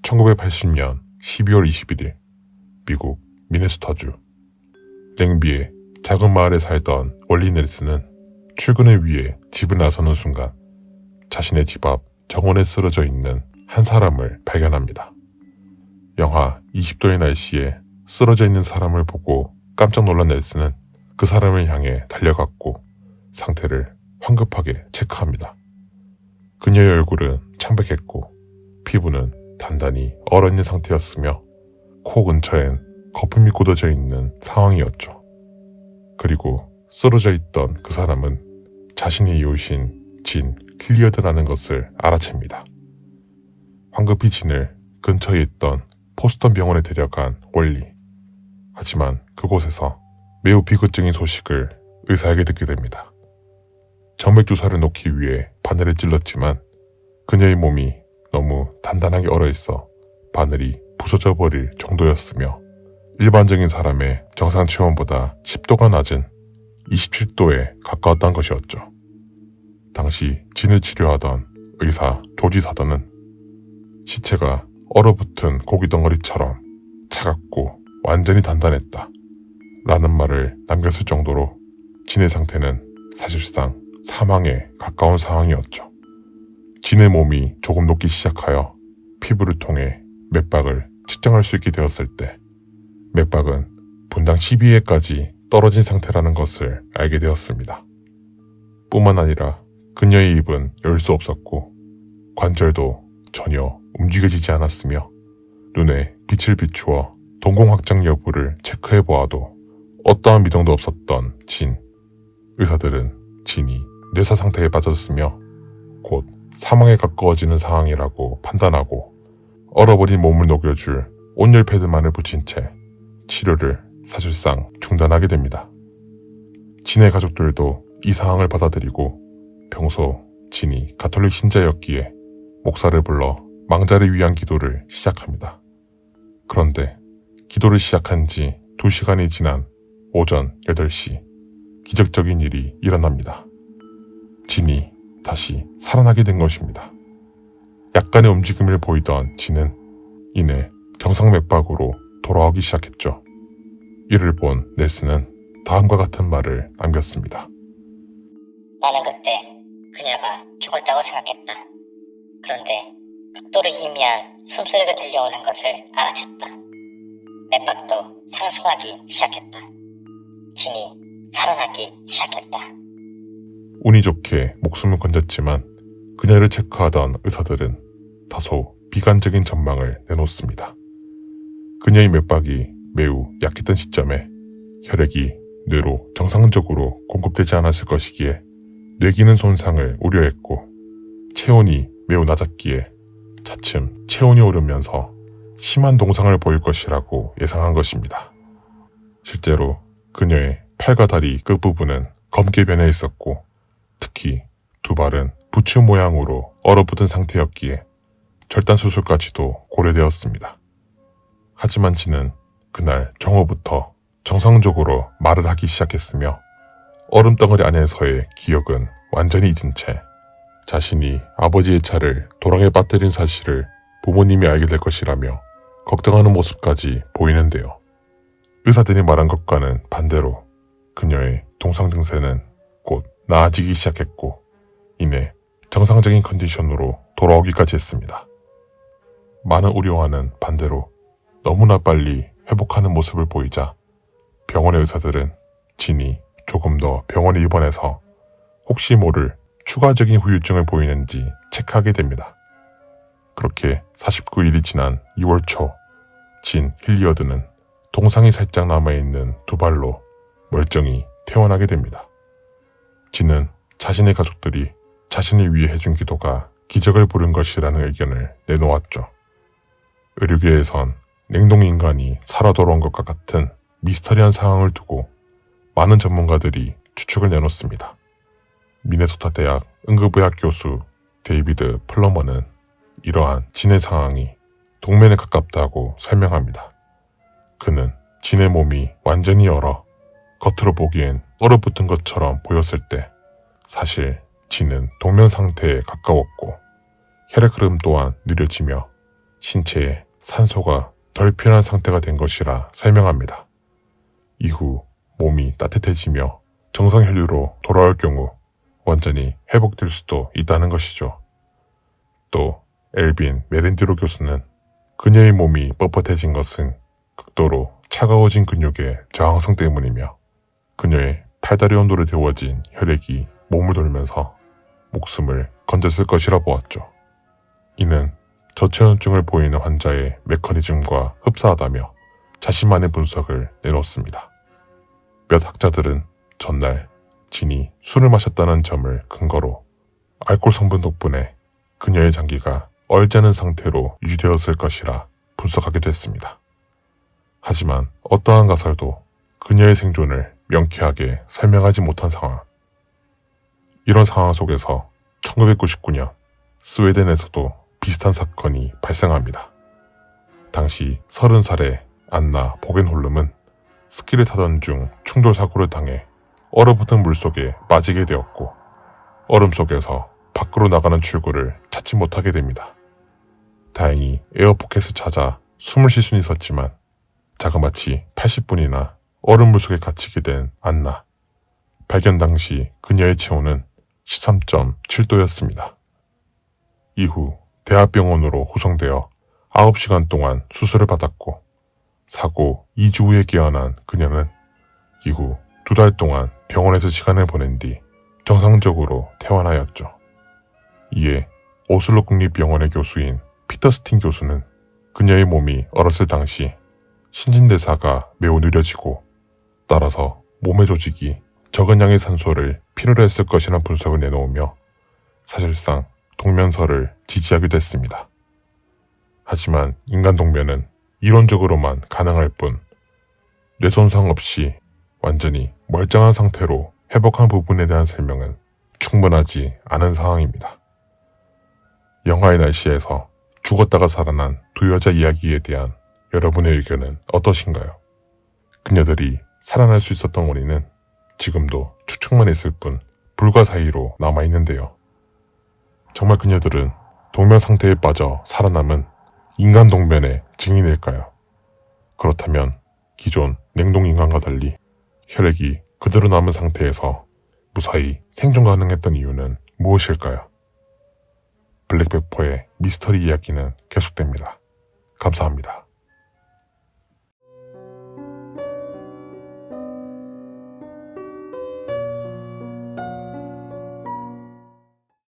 1980년 12월 21일 미국 미네소타주 랭비의 작은 마을에 살던 월리 넬슨은 출근을 위해 집을 나서는 순간 자신의 집 앞 정원에 쓰러져 있는 한 사람을 발견합니다. 영하 20도의 날씨에 쓰러져 있는 사람을 보고 깜짝 놀란 넬슨은 그 사람을 향해 달려갔고 상태를 황급하게 체크합니다. 그녀의 얼굴은 창백했고 피부는 단단히 얼어있는 상태였으며 코 근처엔 거품이 굳어져 있는 상황이었죠. 그리고 쓰러져 있던 그 사람은 자신의 이웃인 진 힐리어드라는 것을 알아챕니다. 황급히 진을 근처에 있던 포스턴 병원에 데려간 월리. 하지만 그곳에서 매우 비극적인 소식을 의사에게 듣게 됩니다. 정맥주사를 놓기 위해 바늘을 찔렀지만 그녀의 몸이 너무 단단하게 얼어있어 바늘이 부서져 버릴 정도였으며 일반적인 사람의 정상 체온보다 10도가 낮은 27도에 가까웠던 것이었죠. 당시 진을 치료하던 의사 조지 사더는 시체가 얼어붙은 고기덩어리처럼 차갑고 완전히 단단했다 라는 말을 남겼을 정도로 진의 상태는 사실상 사망에 가까운 상황이었죠. 진의 몸이 조금 녹기 시작하여 피부를 통해 맥박을 측정할 수 있게 되었을 때 맥박은 분당 12회까지 떨어진 상태라는 것을 알게 되었습니다. 뿐만 아니라 그녀의 입은 열 수 없었고 관절도 전혀 움직여지지 않았으며 눈에 빛을 비추어 동공 확장 여부를 체크해 보아도 어떠한 미동도 없었던 진. 의사들은 진이 뇌사 상태에 빠졌으며 곧 사망에 가까워지는 상황이라고 판단하고 얼어버린 몸을 녹여줄 온열 패드만을 붙인 채 치료를 사실상 중단하게 됩니다. 진의 가족들도 이 상황을 받아들이고 평소 진이 가톨릭 신자였기에 목사를 불러 망자를 위한 기도를 시작합니다. 그런데 기도를 시작한 지 2시간이 지난 오전 8시 기적적인 일이 일어납니다. 진이 다시 살아나게 된 것입니다. 약간의 움직임을 보이던 진은 이내 정상 맥박으로 돌아오기 시작했죠. 이를 본 넬슨은 다음과 같은 말을 남겼습니다. 나는 그때 그녀가 죽었다고 생각했다. 그런데 극도로 희미한 숨소리가 들려오는 것을 알아챘다. 맥박도 상승하기 시작했다. 진이 살아나기 시작했다. 운이 좋게 목숨을 건졌지만 그녀를 체크하던 의사들은 다소 비관적인 전망을 내놓습니다. 그녀의 맥박이 매우 약했던 시점에 혈액이 뇌로 정상적으로 공급되지 않았을 것이기에 뇌기능 손상을 우려했고 체온이 매우 낮았기에 차츰 체온이 오르면서 심한 동상을 보일 것이라고 예상한 것입니다. 실제로 그녀의 팔과 다리 끝부분은 검게 변해 있었고 특히 두 발은 부추 모양으로 얼어붙은 상태였기에 절단 수술까지도 고려되었습니다. 하지만 진은 그날 정오부터 정상적으로 말을 하기 시작했으며 얼음덩어리 안에서의 기억은 완전히 잊은 채 자신이 아버지의 차를 도랑에 빠뜨린 사실을 부모님이 알게 될 것이라며 걱정하는 모습까지 보이는데요. 의사들이 말한 것과는 반대로 그녀의 동상 증세는 곧 나아지기 시작했고 이내 정상적인 컨디션으로 돌아오기까지 했습니다. 많은 의료와는 반대로 너무나 빨리 회복하는 모습을 보이자 병원의 의사들은 진이 조금 더 병원에 입원해서 혹시 모를 추가적인 후유증을 보이는지 체크하게 됩니다. 그렇게 49일이 지난 2월 초 진 힐리어드는 동상이 살짝 남아있는 두 발로 멀쩡히 퇴원하게 됩니다. 진은 자신의 가족들이 자신을 위해 해준 기도가 기적을 부른 것이라는 의견을 내놓았죠. 의료계에선 냉동인간이 살아 돌아온 것과 같은 미스터리한 상황을 두고 많은 전문가들이 추측을 내놓습니다. 미네소타 대학 응급의학 교수 데이비드 플러머는 이러한 진의 상황이 동면에 가깝다고 설명합니다. 그는 진의 몸이 완전히 얼어 겉으로 보기엔 얼어붙은 것처럼 보였을 때 사실 진은 동면 상태에 가까웠고 혈액 흐름 또한 느려지며 신체에 산소가 덜 필요한 상태가 된 것이라 설명합니다. 이후 몸이 따뜻해지며 정상 혈류로 돌아올 경우 완전히 회복될 수도 있다는 것이죠. 또 엘빈 메렌디로 교수는 그녀의 몸이 뻣뻣해진 것은 극도로 차가워진 근육의 저항성 때문이며 그녀의 팔다리 온도로 데워진 혈액이 몸을 돌면서 목숨을 건졌을 것이라 보았죠. 이는 저체온증을 보이는 환자의 메커니즘과 흡사하다며 자신만의 분석을 내놓습니다. 몇 학자들은 전날 진이 술을 마셨다는 점을 근거로 알코올 성분 덕분에 그녀의 장기가 얼지 않은 상태로 유지되었을 것이라 분석하기도 했습니다. 하지만 어떠한 가설도 그녀의 생존을 명쾌하게 설명하지 못한 상황. 이런 상황 속에서 1999년 스웨덴에서도 비슷한 사건이 발생합니다. 당시 30살의 안나 보겐홀름은 스키를 타던 중 충돌 사고를 당해 얼어붙은 물속에 빠지게 되었고 얼음 속에서 밖으로 나가는 출구를 찾지 못하게 됩니다. 다행히 에어포켓을 찾아 숨을 쉴 수는 있었지만 자그마치 80분이나 얼음 물속에 갇히게 된 안나. 발견 당시 그녀의 체온은 13.7도였습니다. 이후 대학병원으로 후송되어 9시간 동안 수술을 받았고 사고 2주 후에 깨어난 그녀는 이후 2달 동안 병원에서 시간을 보낸 뒤 정상적으로 퇴원하였죠. 이에 오슬로 국립병원의 교수인 피터 스틴 교수는 그녀의 몸이 얼었을 당시 신진대사가 매우 느려지고 따라서 몸의 조직이 적은 양의 산소를 필요로 했을 것이라는 분석을 내놓으며 사실상 동면설을 지지하기도 했습니다. 하지만 인간 동면은 이론적으로만 가능할 뿐 뇌손상 없이 완전히 멀쩡한 상태로 회복한 부분에 대한 설명은 충분하지 않은 상황입니다. 영하의 날씨에서 죽었다가 살아난 두 여자 이야기에 대한 여러분의 의견은 어떠신가요? 그녀들이 살아날 수 있었던 원인은 지금도 추측만 있을 뿐 불가사의로 남아있는데요. 정말 그녀들은 동면 상태에 빠져 살아남은 인간 동면의 증인일까요? 그렇다면 기존 냉동 인간과 달리 혈액이 그대로 남은 상태에서 무사히 생존 가능했던 이유는 무엇일까요? 블랙페퍼의 미스터리 이야기는 계속됩니다. 감사합니다.